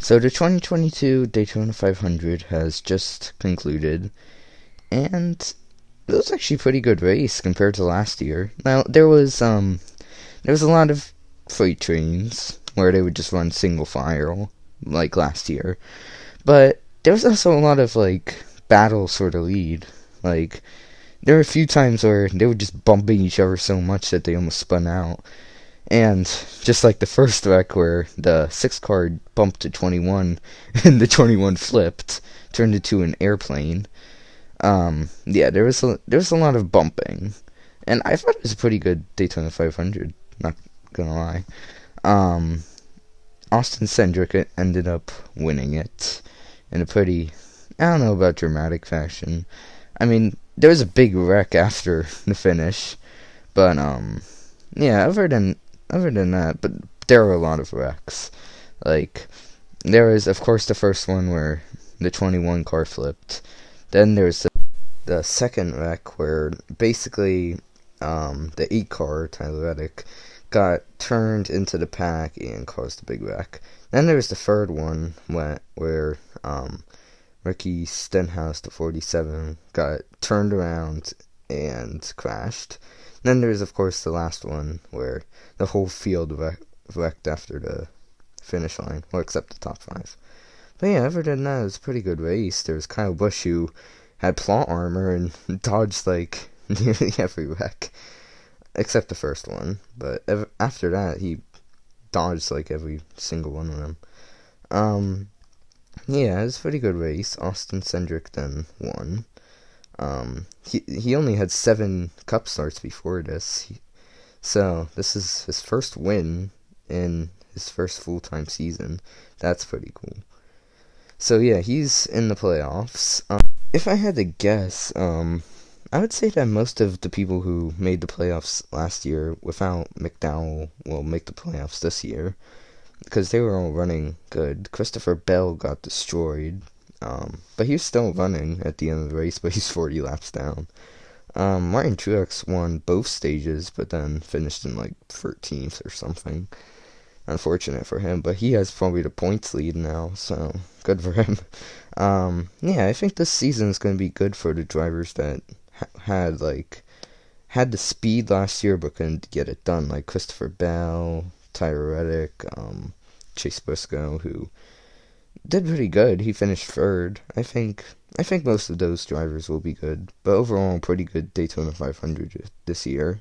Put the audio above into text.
So the 2022 Daytona 500 has just concluded, and it was actually a pretty good race compared to last year. Now there was a lot of freight trains where they would just run single file like last year, but there was also a lot of like battles for the lead. Like there were a few times where they were just bumping each other so much that they almost spun out. And just like the first wreck where the 6 car bumped to 21 and the 21 flipped, turned into an airplane. Yeah, there was a lot of bumping, and I thought it was a pretty good Daytona 500. Not gonna lie. Um, Austin Cindric ended up winning it in a pretty, I don't know about dramatic fashion. I mean, there was a big wreck after the finish, but yeah, other than that, but there were a lot of wrecks. Like there was, of course, the first one where the 21 car flipped. Then there's the second wreck where basically the 8 car Tyler Reddick got turned into the pack and caused a big wreck. Then there was the third one where Ricky Stenhouse, the 47, got turned around and crashed. Then there's, of course, the last one where the whole field wrecked after the finish line, well, except the top 5. But yeah, other than that, it was a pretty good race. There was Kyle Busch, who had plot armor and dodged like nearly every wreck, except the first one. But after that, he dodged like every single one of them. Yeah, it was a pretty good race. Austin Cindric then won. He only had 7 cup starts before this, so this is his first win in his first full-time season. That's pretty cool. So yeah, he's in the playoffs. If I had to guess, I would say that most of the people who made the playoffs last year without McDowell will make the playoffs this year, because they were all running good. Christopher Bell got destroyed, but he was still running at the end of the race, but he's 40 laps down. Martin Truex won both stages, but then finished in like 13th or something. Unfortunate for him, but he has probably the points lead now, so good for him. Yeah, I think this season is going to be good for the drivers that had the speed last year but couldn't get it done, like Christopher Bell, Tyler Reddick, Chase Briscoe, who did pretty good. He finished third. I think most of those drivers will be good, but overall, pretty good Daytona 500 this year.